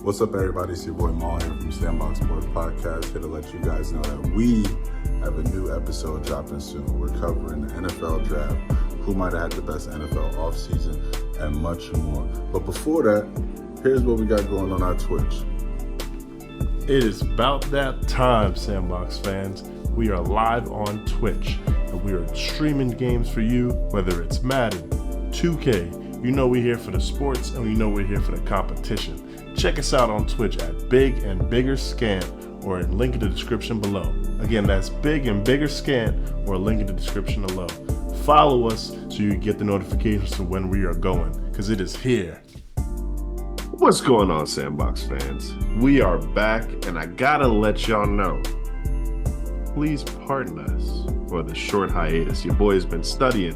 What's up, everybody? It's your boy Maul here from Sandbox Sports Podcast, here to let you guys know that we have a new episode dropping soon. We're covering the NFL draft, who might have had the best NFL offseason, and much more. But before that, here's what we got going on our Twitch. It is about that time, Sandbox fans. We are live on Twitch, and we are streaming games for you, whether it's Madden, 2K. You know we're here for the sports, and we know we're here for the competition. Check us out on Twitch at Big and Bigger Scan, or link in the description below. Again, that's Big and Bigger Scan, or link in the description below. Follow us so you get the notifications for when we are going, because it is here. What's going on, Sandbox fans? We are back, and I gotta let y'all know, please pardon us for the short hiatus. Your boy has been studying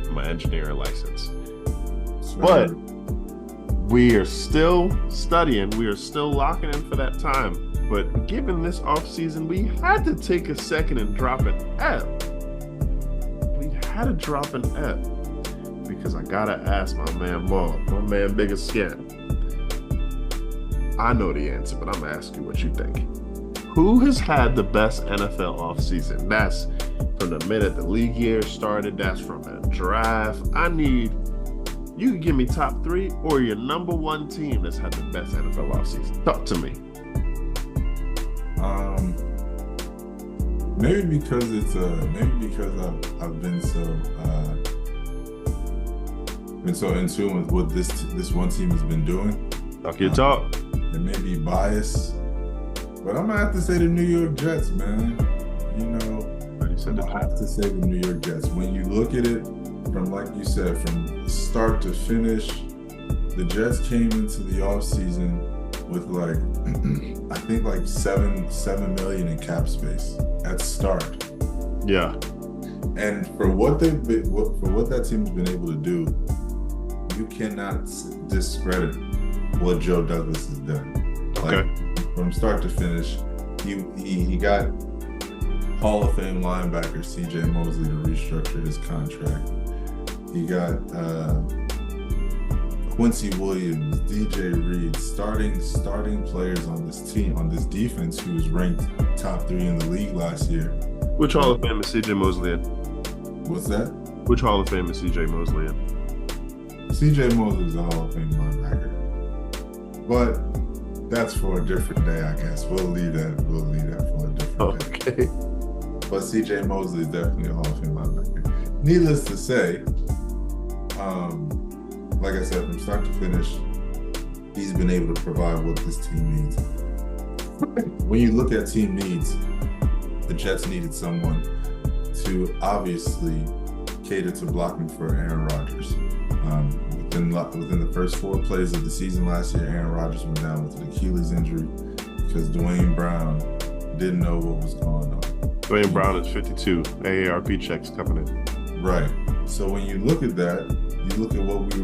for my engineering license. But we are still studying. We are still locking in for that time. But given this offseason, we had to take a second and drop an F. We had to drop an F because I gotta ask my man Maul, my man Biggest Scan. I know the answer, but I'm gonna ask you what you think. Who has had the best NFL offseason? That's from the minute the league year started. That's from the draft. You can give me top three or your number one team that's had the best NFL offseason. Talk to me. Maybe because I've been so in tune with what this one team has been doing. Talk your talk. It may be biased, but I'm gonna have to say the New York Jets, man. You know, I have to say the New York Jets. When you look at it from, like you said, from start to finish, the Jets came into the offseason with I think 7 million in cap space at start. Yeah. And for what that team's been able to do, you cannot discredit what Joe Douglas has done. Okay. From start to finish, he got Hall of Fame linebacker C.J. Mosley to restructure his contract. He got Quincy Williams, DJ Reed, starting players on this team, on this defense, who was ranked top 3 in the league last year. Which Hall of Fame is C.J. Mosley in? What's that? Which Hall of Fame is C.J. Mosley in? C.J. Mosley is a Hall of Fame linebacker. But that's for a different day, I guess. We'll leave that for a different day. Okay. But C.J. Mosley is definitely a Hall of Fame linebacker. Needless to say, like I said, from start to finish, he's been able to provide what this team needs. When you look at team needs, the Jets needed someone to obviously cater to blocking for Aaron Rodgers. Within the first 4 plays of the season last year, Aaron Rodgers went down with an Achilles injury because Dwayne Brown didn't know what was going on. Dwayne Brown is 52. AARP checks coming in. Right. So when you look at that, you look at what we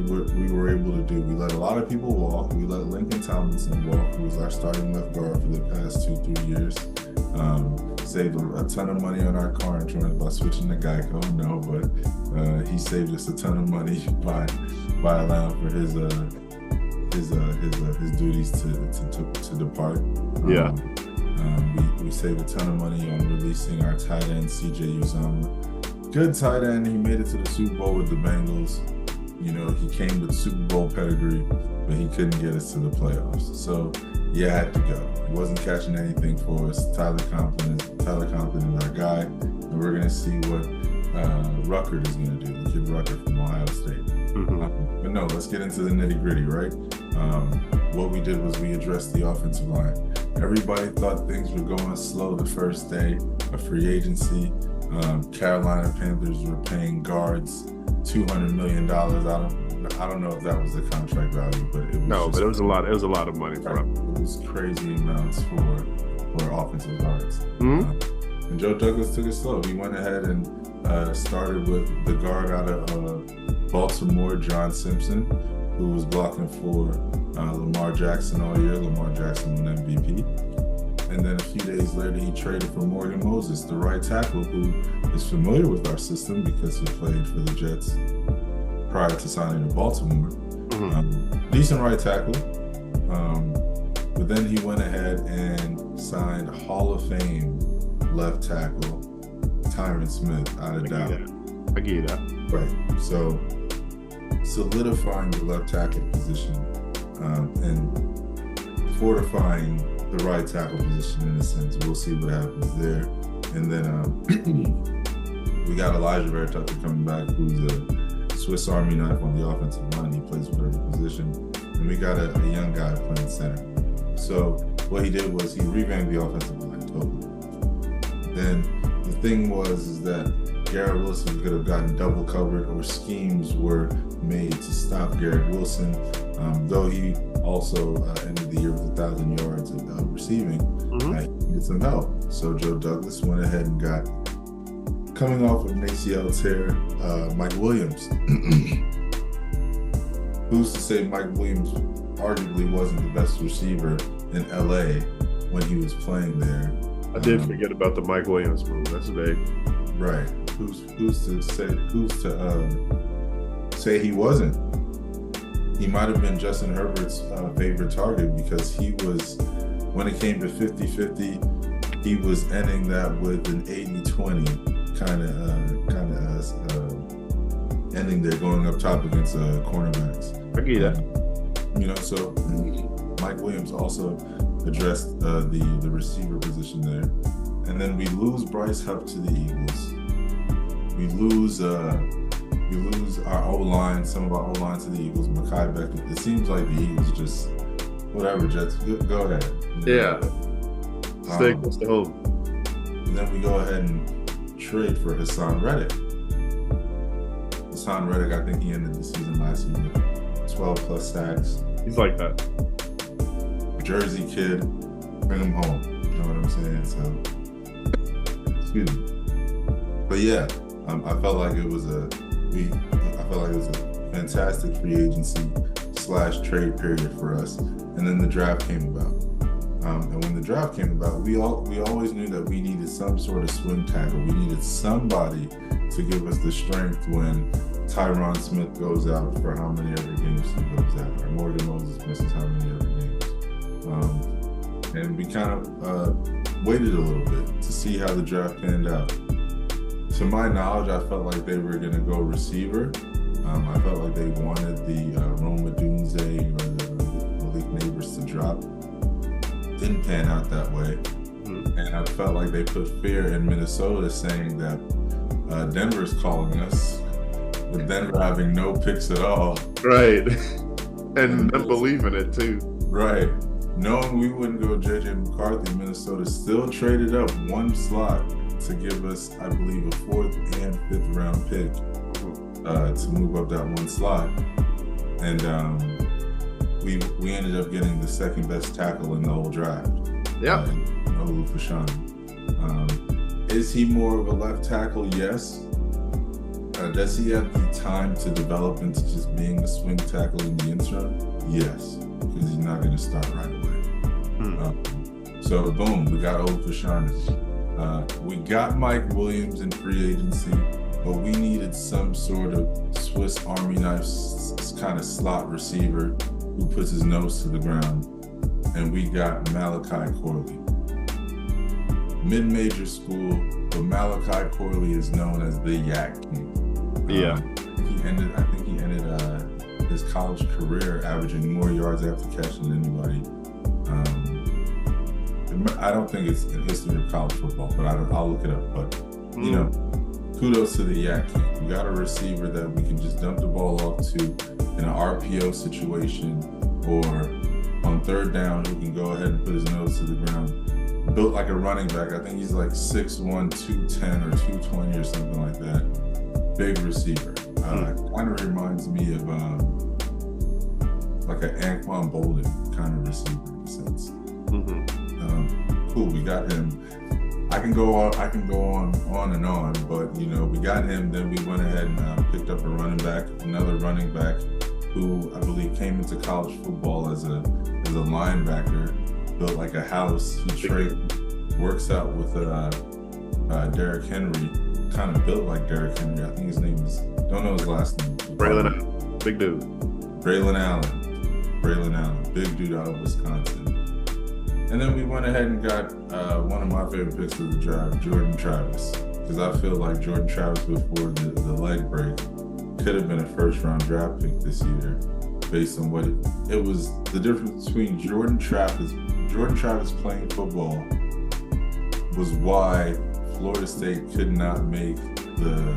were able to do. We let a lot of people walk. We let Lincoln Tomlinson walk, who was our starting left guard for the past 2-3 years. Saved a ton of money on our car insurance by switching to Geico. No, but he saved us a ton of money by allowing for his duties to depart. Yeah. We saved a ton of money on releasing our tight end C.J. Uzomah. Good tight end. He made it to the Super Bowl with the Bengals. You know, he came with Super Bowl pedigree, but he couldn't get us to the playoffs. So he had to go. He wasn't catching anything for us. Tyler Conklin is our guy, and we're going to see what Ruckert is going to do. The kid Ruckert from Ohio State. Mm-hmm. But no, let's get into the nitty gritty, right? What we did was we addressed the offensive line. Everybody thought things were going slow the first day of free agency. Carolina Panthers were paying guards $200 million. I don't know if that was the contract value, but it was. But it was a lot. It was a lot of money for them. It was crazy amounts for offensive guards. Mm-hmm. And Joe Douglas took it slow. He went ahead and started with the guard out of Baltimore, John Simpson, who was blocking for Lamar Jackson all year. Lamar Jackson won MVP. And then a few days later, he traded for Morgan Moses, the right tackle, who is familiar with our system because he played for the Jets prior to signing to Baltimore. Mm-hmm. Decent right tackle. But then he went ahead and signed Hall of Fame left tackle Tyron Smith out of Dallas. I get you that. Right. So solidifying the left tackle position and fortifying the right tackle position in a sense. We'll see what happens there. And then we got Elijah Vera Tucker coming back, who's a Swiss Army knife on the offensive line. He plays whatever position. And we got a young guy playing center. So what he did was he revamped the offensive line totally. Then the thing is that Garrett Wilson could have gotten double covered, or schemes were made to stop Garrett Wilson, though he also ended the year with 1,000 yards of receiving. He needed some help. So Joe Douglas went ahead and got, coming off of an ACL tear, Mike Williams. Who's to say Mike Williams arguably wasn't the best receiver in LA when he was playing there? I did forget about the Mike Williams move. That's big. Right. Who's to say he wasn't? He might have been Justin Herbert's favorite target, because he was, when it came to 50-50, he was ending that with an 80-20 kind of ending there, going up top against cornerbacks. I get that. So Mike Williams also addressed the receiver position there. And then we lose Bryce Huff to the Eagles. We lose our O-line, some of our O-line to the Eagles, Mekhi Becton. It seems like the Eagles just, whatever, Jets, go ahead. Yeah. Stay close to home. And then we go ahead and trade for Hassan Reddick. Hassan Reddick, I think he ended the season last year with 12 plus sacks. He's like that. Jersey kid, bring him home. You know what I'm saying? So, excuse me. But yeah, I felt like it was a fantastic free agency / trade period for us. And then the draft came about. And when the draft came about, we always knew that we needed some sort of swing tackle. We needed somebody to give us the strength when Tyron Smith goes out for how many other games he goes out, or Morgan Moses misses how many other games. And we kind of waited a little bit to see how the draft panned out. To my knowledge, I felt like they were going to go receiver. I felt like they wanted the Roma Dunze or the Malik Neighbors to drop. Didn't pan out that way. And I felt like they put fear in Minnesota, saying that Denver's calling us, with Denver having no picks at all. Right. And them believing it too. Right. Knowing we wouldn't go J.J. McCarthy, Minnesota still traded up one slot to give us, I believe, a 4th and 5th round pick to move up that one slot. And we ended up getting the second best tackle in the whole draft. Yeah. Olu Fashanu. Is he more of a left tackle? Yes. Does he have the time to develop into just being a swing tackle in the interim? Yes, because he's not going to start right away. So boom, we got Olu Fashanu. We got Mike Williams in free agency, but we needed some sort of Swiss Army knife kind of slot receiver who puts his nose to the ground. And we got Malachi Corley. Mid-major school, but Malachi Corley is known as the Yak King. Yeah. I think he ended his college career averaging more yards after catch than anybody. I don't think it's in history of college football, but I'll look it up. But, kudos to the Yak King. We got a receiver that we can just dump the ball off to in an RPO situation, or on third down, who can go ahead and put his nose to the ground. Built like a running back. I think he's like 6'1", 210 or 220 or something like that. Big receiver. Kind of reminds me of like an Anquan Bolden kind of receiver in a sense. Cool, we got him. I can go on and on, but we got him. Then we went ahead and picked up another running back, who I believe came into college football as a linebacker, built like a house. He works out with Derrick Henry, kind of built like Derrick Henry. I think his name is, don't know his last name. Braylon Allen, big dude. Braylon Allen, big dude out of Wisconsin. And then we went ahead and got one of my favorite picks of the draft, Jordan Travis. Because I feel like Jordan Travis before the leg break could have been a first-round draft pick this year based on what it was. The difference between Jordan Travis playing football was why Florida State could not make the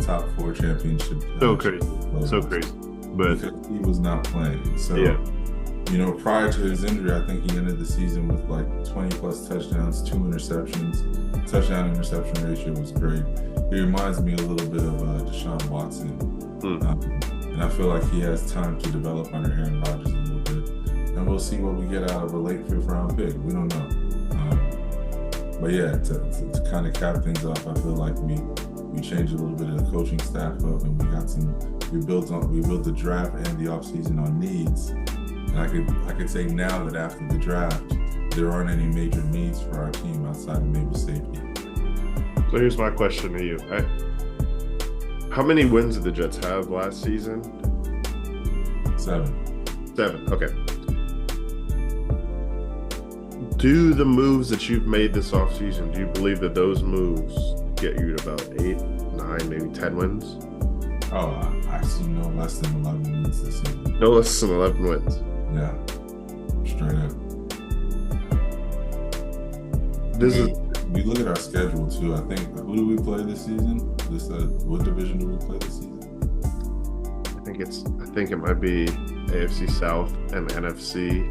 top 4 championship. So crazy. But because he was not playing. So, prior to his injury, I think he ended the season with like 20 plus touchdowns, 2 interceptions. Touchdown interception ratio was great. He reminds me a little bit of Deshaun Watson. And I feel like he has time to develop under Aaron Rodgers a little bit. And we'll see what we get out of a late 5th round pick. We don't know. But yeah, to kind of cap things off, I feel like we changed a little bit of the coaching staff up, and we built the draft and the offseason on needs. And I could say now that after the draft, there aren't any major needs for our team outside of maybe safety. So here's my question to you. How many wins did the Jets have last season? 7. Okay. Do the moves that you've made this offseason, do you believe that those moves get you to about 8, 9, maybe 10 wins? Oh, I see no less than 11 wins this season. No less than 11 wins. Yeah, straight up. We look at our schedule too. I think, who do we play this season? What division do we play this season? I think it might be AFC South and NFC,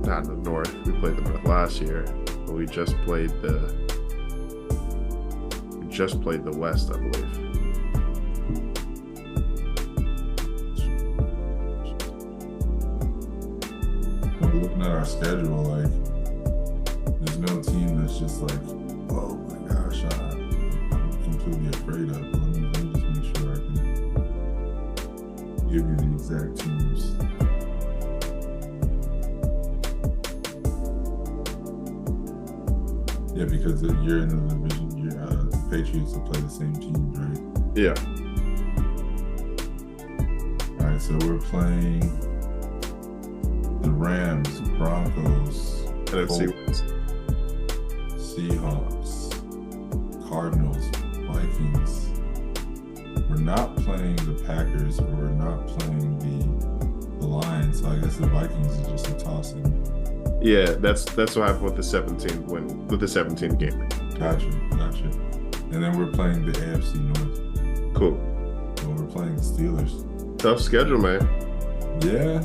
not in the North. We played the North last year, but we just played the West, I believe. We're looking at our schedule, like there's no team that's just like, oh my gosh, I'm completely afraid of. Let me just make sure I can give you the exact teams. Yeah, because you're in the division, the Patriots will play the same teams, right? Yeah. All right, so we're playing the Rams, Broncos, NFC, Seahawks, Cardinals, Vikings. We're not playing the Packers, or we're not playing the Lions. So I guess the Vikings is just a toss-in. Yeah, that's what happened with the 17th game. Gotcha. And then we're playing the AFC North. Cool. So we're playing the Steelers. Tough schedule, man. Yeah.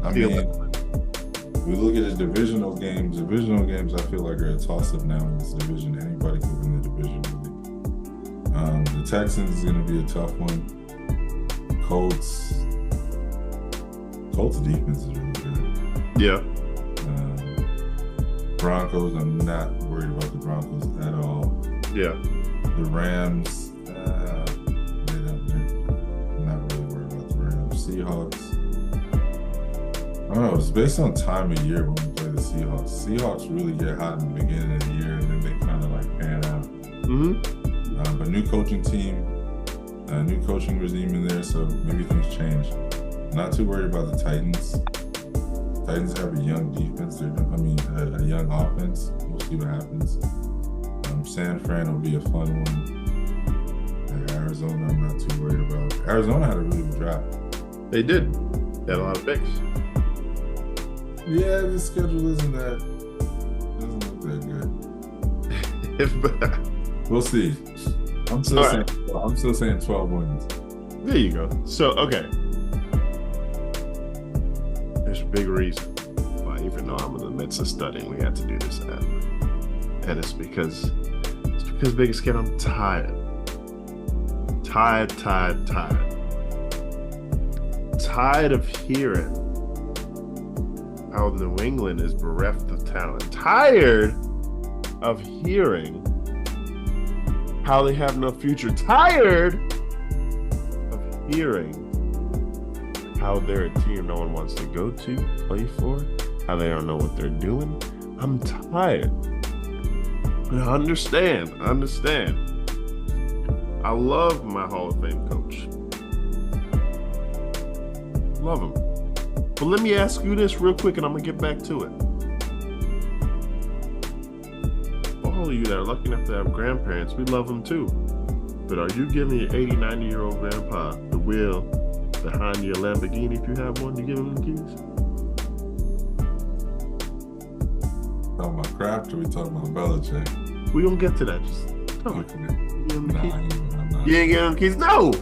I mean, we look at the divisional games. Divisional games, I feel like, are a toss-up now in this division. Anybody can win the division, really. The Texans is going to be a tough one. Colts defense is really good. Yeah. Broncos, I'm not worried about the Broncos at all. Yeah. The Rams, I'm not really worried about the Rams. Seahawks, I don't know. It's based on time of year when we play the Seahawks. Seahawks really get hot in the beginning of the year, and then they kind of like pan out. Mm-hmm. But new coaching team, new coaching regime in there, so maybe things change. Not too worried about the Titans. Titans have a young defense. A young offense. We'll see what happens. San Fran will be a fun one. And Arizona, I'm not too worried about. Arizona had a really good draft. They did. They had a lot of picks. Yeah, the schedule doesn't look that good. We'll see. I'm still saying 12 wins. There you go. So, okay. There's a big reason why, even though I'm in the midst of studying, we had to do this app. And it's because Biggest Kid, I'm tired. Tired of hearing how New England is bereft of talent. Tired of hearing how they have no future. Tired of hearing how they're a team no one wants to go to, play for, how they don't know what they're doing. I'm tired. But I understand. I love my Hall of Fame coach. Love him. But let me ask you this real quick, and I'm going to get back to it. All of you that are lucky enough to have grandparents, we love them too. But are you giving your 80, 90-year-old grandpa the wheel behind your Lamborghini if you have one? You give him the keys? Talking about Kraft or we talking about Belichick? We don't get to that. Just tell me. Okay. You give him the keys? I'm not. You ain't giving him the keys? No.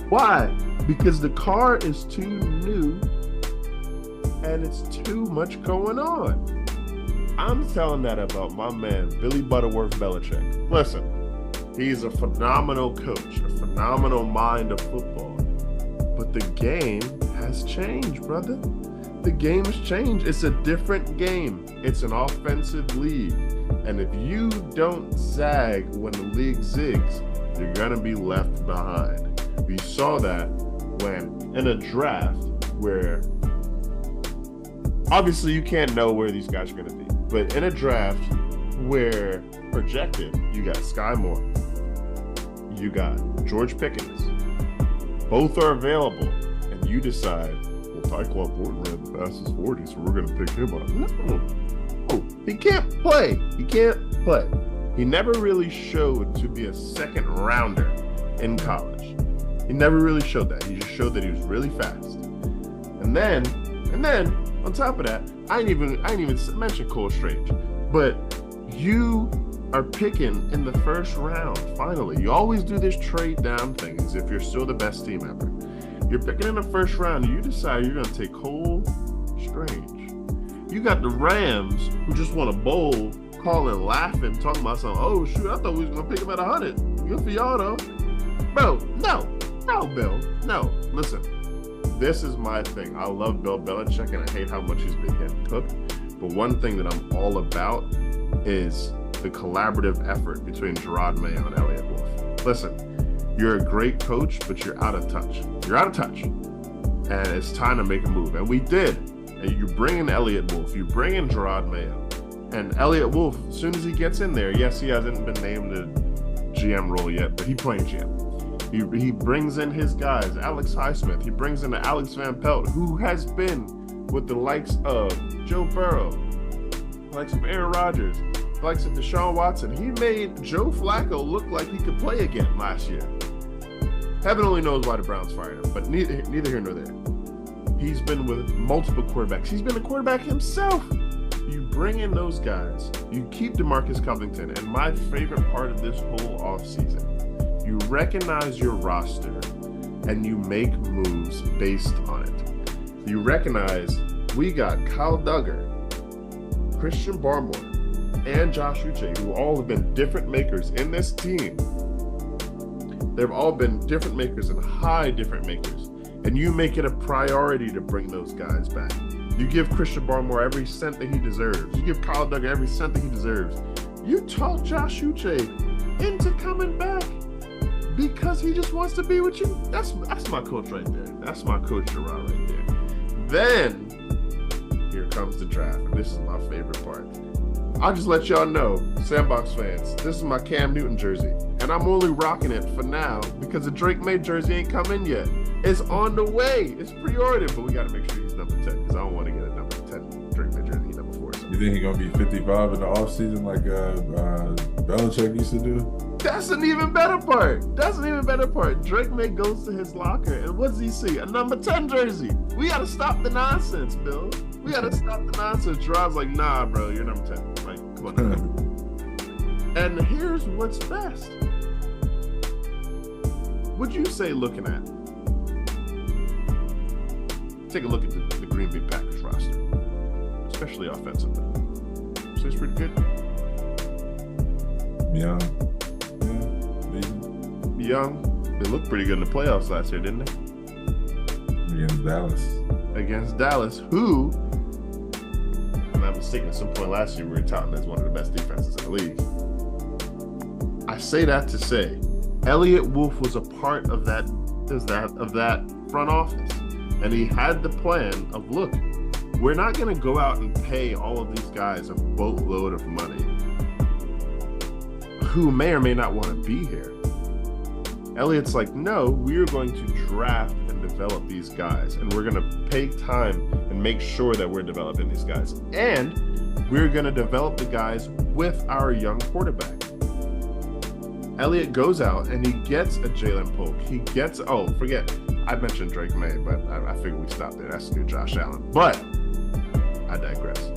Why? Because the car is too new and it's too much going on. I'm telling that about my man, Billy Butterworth Belichick. Listen, he's a phenomenal coach, a phenomenal mind of football. But the game has changed, brother. The game has changed. It's a different game. It's an offensive league. And if you don't zag when the league zigs, you're going to be left behind. We saw that when in a draft where obviously you can't know where these guys are going to be. But in a draft where projected, you got Sky Moore, you got George Pickens, both are available, and you decide, well, Tyquan Thornton ran the fastest 40, so we're going to pick him up. No, he can't play. He never really showed to be a second rounder in college. He never really showed that. He just showed that he was really fast. And then, on top of that, I didn't even mention Cole Strange, but you are picking in the first round. Finally, you always do this trade down thing as if you're still the best team ever. You're picking in the first round, and you decide you're going to take Cole Strange. You got the Rams who just want to bowl, calling, laughing, talking about something. Oh shoot, I thought we was going to pick him at 100. Good for y'all though, bro. No, Bill, no. Listen. This is my thing. I love Bill Belichick, and I hate how much he's been getting cooked. But one thing that I'm all about is the collaborative effort between Gerard Mayo and Elliott Wolf. Listen, you're a great coach, but you're out of touch. And it's time to make a move. And we did. And you bring in Elliott Wolf. You bring in Gerard Mayo. And Elliott Wolf, as soon as he gets in there, yes, he hasn't been named the GM role yet, but he's playing GM. He brings in his guys, Alex Highsmith. He brings in Alex Van Pelt, who has been with the likes of Joe Burrow, the likes of Aaron Rodgers, the likes of Deshaun Watson. He made Joe Flacco look like he could play again last year. Heaven only knows why the Browns fired him, but neither here nor there. He's been with multiple quarterbacks. He's been a quarterback himself. You bring in those guys. You keep DeMarcus Covington. And my favorite part of this whole offseason, you recognize your roster and you make moves based on it. You recognize we got Kyle Duggar, Christian Barmore, and Josh Uche, who all have been different makers in this team. They've all been different makers and high different makers. And you make it a priority to bring those guys back. You give Christian Barmore every cent that he deserves. You give Kyle Duggar every cent that he deserves. You talk Josh Uche into coming back because he just wants to be with you. That's my coach right there. That's my coach Gerard right there. Then here comes the draft. And this is my favorite part. I'll just let y'all know, Sandbox fans, this is my Cam Newton jersey. And I'm only rocking it for now because the Drake May jersey ain't come in yet. It's on the way. It's pre-ordered, but we got to make sure he's number 10 because I don't want to get a number 10 Drake May jersey. He's number 4. So. You think he's going to be 55 in the offseason like Belichick used to do? That's an even better part. Drake May goes to his locker, and what does he see? A number 10 jersey. We got to stop the nonsense, Bill. We got to stop the nonsense. Gerard's like, nah, bro, you're number 10. Like, come on. And here's what's best. What'd you say looking at? Take a look at the Green Bay Packers roster, especially offensively. So it's pretty good. Yeah. Young. They looked pretty good in the playoffs last year, didn't they? Against Dallas, who, if I'm not mistaken, at some point last year we were touting as one of the best defenses in the league. I say that to say, Elliott Wolf was a part of that front office. And he had the plan of, look, we're not going to go out and pay all of these guys a boatload of money who may or may not want to be here. Elliott's like, no, we're going to draft and develop these guys, and we're going to take time and make sure that we're developing these guys. And we're going to develop the guys with our young quarterback. Elliott goes out and he gets a Jalen Polk. He gets, I mentioned Drake May, but I figured we stopped there. That's new Josh Allen. But I digress.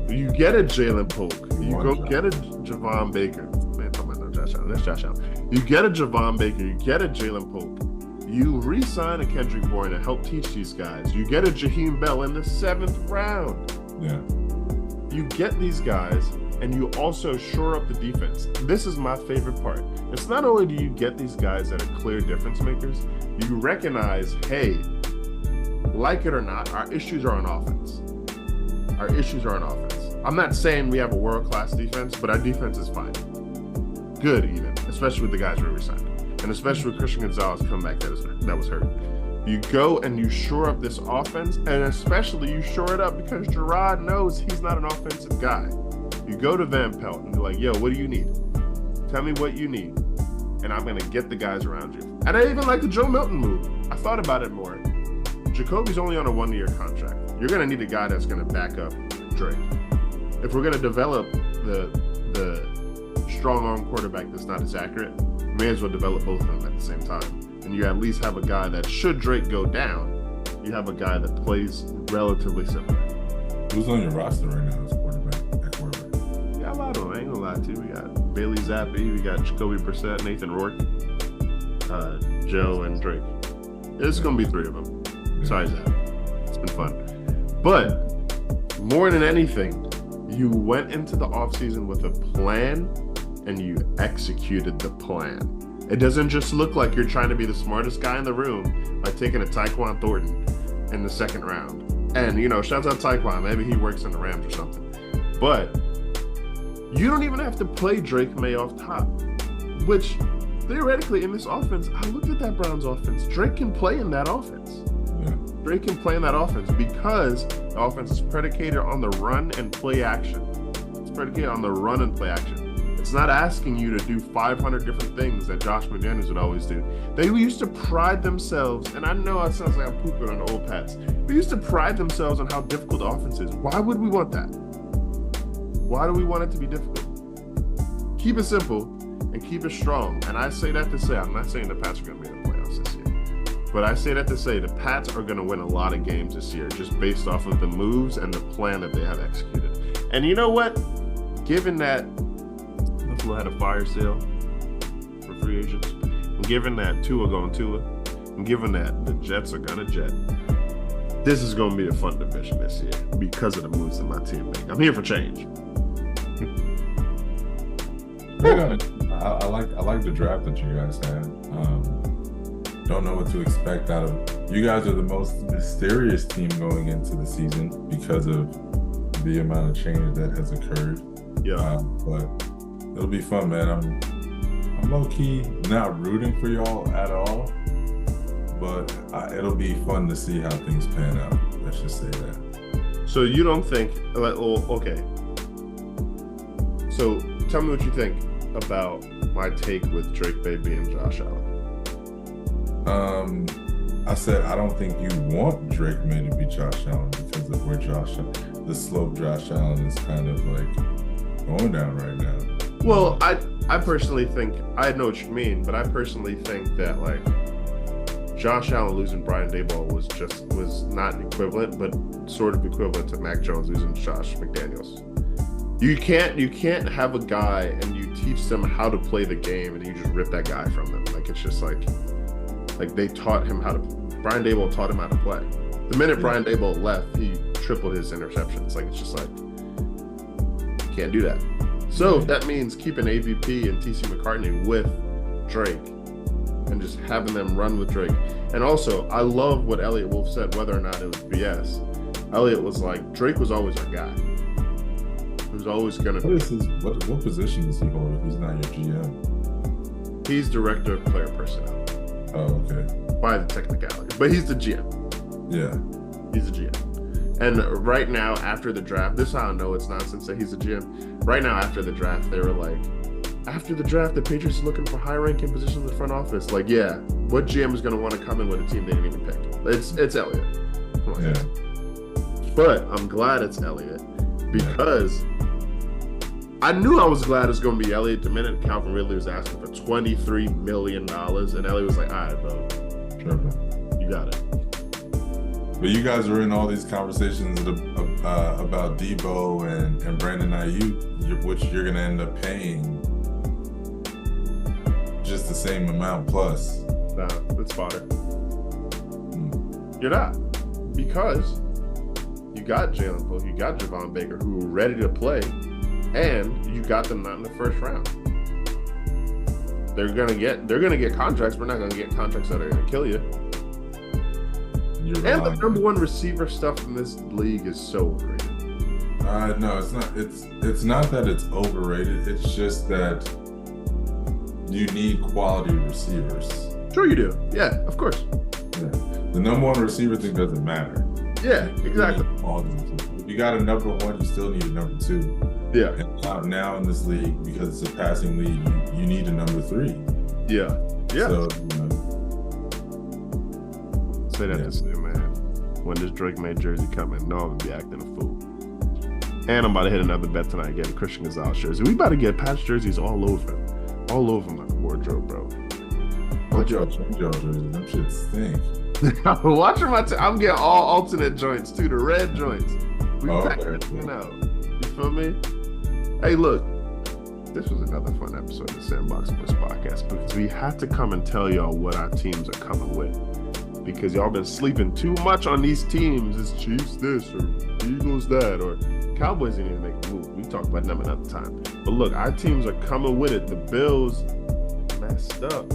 You get a Jalen Polk. You go get a Javon Baker. Man, talking about no Josh Allen. That's Josh Allen. You get a Javon Baker. You get a Jalen Polk. You re-sign a Kendrick Bourne to help teach these guys. You get a Jaheim Bell in the 7th round. Yeah. You get these guys, and you also shore up the defense. This is my favorite part. It's not only do you get these guys that are clear difference makers, you recognize, hey, like it or not, our issues are on offense. Our issues are on offense. I'm not saying we have a world-class defense, but our defense is fine. Good, even, especially with the guys we re-signed. And especially with Christian Gonzalez coming back that was hurt. You go and you shore up this offense, and especially you shore it up because Gerard knows he's not an offensive guy. You go to Van Pelt and you're like, yo, what do you need? Tell me what you need, and I'm going to get the guys around you. And I even like the Joe Milton move. I thought about it more. Jacoby's only on a 1-year contract. You're going to need a guy that's going to back up Drake. If we're going to develop the strong arm quarterback that's not as accurate, we may as well develop both of them at the same time. And you at least have a guy that, should Drake go down, you have a guy that plays relatively similar. Who's on your roster right now as quarterback? We got a lot of them. I ain't gonna lie to you. We got Bailey Zappi, we got Jacoby Brissett, Nathan Rourke, Joe, and Drake. It's gonna be 3 of them. Yeah. Sorry, Zap. It's been fun. But more than anything, you went into the offseason with a plan and you executed the plan. It doesn't just look like you're trying to be the smartest guy in the room by taking a Tyquan Thornton in the 2nd round. And, shouts out Tyquan. Maybe he works in the Rams or something. But you don't even have to play Drake May off top, which theoretically in this offense, I looked at that Browns offense. Drake can play in that offense. Yeah. Drake can play in that offense because the offense is predicated on the run and play action. It's predicated on the run and play action. It's not asking you to do 500 different things that Josh McDaniels would always do. They used to pride themselves, and I know it sounds like I'm pooping on the old Pats. They used to pride themselves on how difficult the offense is. Why would we want that? Why do we want it to be difficult? Keep it simple and keep it strong. And I say that to say, I'm not saying the Pats are going to be in the playoffs this year, but I say that to say the Pats are going to win a lot of games this year just based off of the moves and the plan that they have executed. And you know what? Given that Buffalo had a fire sale for free agents, and given that Tua going Tua, and given that the Jets are going to Jet, this is going to be a fun division this year because of the moves that my team make. I'm here for change. Yeah, I like the draft that you guys had. Don't know what to expect out of you guys. Are the most mysterious team going into the season because of the amount of change that has occurred. Yeah, but it'll be fun, man. I'm low key not rooting for y'all at all, but it'll be fun to see how things pan out. Let's just say that. So you don't think? Okay. So tell me what you think about my take with Drake May being Josh Allen. I said I don't think you want Drake May to be Josh Allen because of where the slope Josh Allen is kind of like going down right now. Well, I personally think, I know what you mean, but I personally think that like Josh Allen losing Brian Daboll was not equivalent, but sort of equivalent to Mac Jones losing Josh McDaniels. You can't have a guy and you teach them how to play the game and you just rip that guy from them. Like it's just like they taught him how to. Brian Daboll taught him how to play. The minute Brian Daboll left, he tripled his interceptions. Like it's just like you can't do that. So that means keeping AVP and TC McCartney with Drake and just having them run with Drake. And also, I love what Elliot Wolf said, whether or not it was BS. Elliot was like, Drake was always our guy. He was always going to be. What position does he hold if he's not your GM? He's director of player personnel. Oh, okay. By the technicality. But he's the GM. Yeah. He's the GM. And right now, after the draft, this is how I know it's nonsense that he's a GM. Right now, after the draft, they were like, after the draft, the Patriots are looking for high-ranking positions in the front office. Like, yeah, What GM is going to want to come in with a team they didn't even pick? It's Elliott. Come on. Yeah. But I'm glad it's Elliott because I knew I was glad it's going to be Elliott the minute Calvin Ridley was asking for $23 million. And Elliott was like, all right, bro. Sure. You got it. But you guys were in all these conversations about Debo and Brandon Ayuk, which you're going to end up paying just the same amount plus. Nah, it's fodder. You're not. Because you got Jalen Poe, you got Javon Baker, who are ready to play, and you got them not in the first round. They're gonna get contracts, but not gonna get contracts that are gonna kill you. And the number one receiver stuff in this league is so overrated. No, it's not. It's not that it's overrated. It's just that you need quality receivers. Sure you do. Yeah, of course. Yeah. The number one receiver thing doesn't matter. Yeah, exactly. If you got a number one, you still need a number two. Yeah. And now in this league, because it's a passing league, you need a number three. Yeah. Yeah. So, say that to say, man. When this Drake May jersey coming, no, I'm gonna be acting a fool. And I'm about to hit another bet tonight, getting Christian Gonzalez jersey. We about to get patch jerseys all over my wardrobe, bro. Watch y'all change y'all jerseys. Them shit stink. Watching I'm getting all alternate joints too, the red joints. We packed everything out. You feel me? Hey, look, this was another fun episode of the Sandbox Sports Podcast because we had to come and tell y'all what our teams are coming with. Because y'all been sleeping too much on these teams. It's Chiefs this or Eagles that or Cowboys didn't even make a move. We talked about them another time. But look, our teams are coming with it. The Bills messed up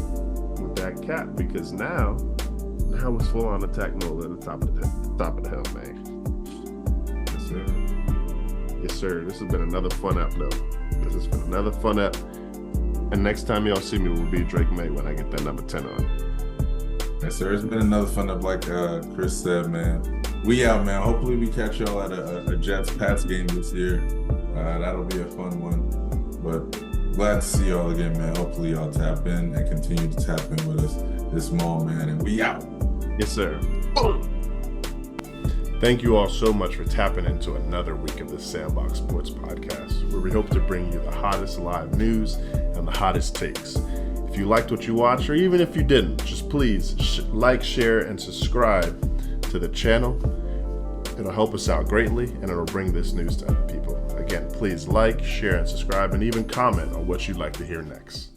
with that cap because now it's full on attack mode at the top of the hill, man. Yes, sir. Yes, sir. This has been another fun app, though. This has been another fun app. And next time y'all see me will be Drake May when I get that number 10 on. Yes, sir. It's been another fun app, like Chris said, man. We out, man. Hopefully we catch y'all at a Jets-Pats game this year. That'll be a fun one. But glad to see y'all again, man. Hopefully y'all tap in and continue to tap in with us this small, man. And we out. Yes, sir. Boom. Thank you all so much for tapping into another week of the Sandbox Sports Podcast, where we hope to bring you the hottest live news and the hottest takes. If you liked what you watched, or even if you didn't, just please like, share, and subscribe to the channel. It'll help us out greatly, and it'll bring this news to other people. Again, please like, share, and subscribe, and even comment on what you'd like to hear next.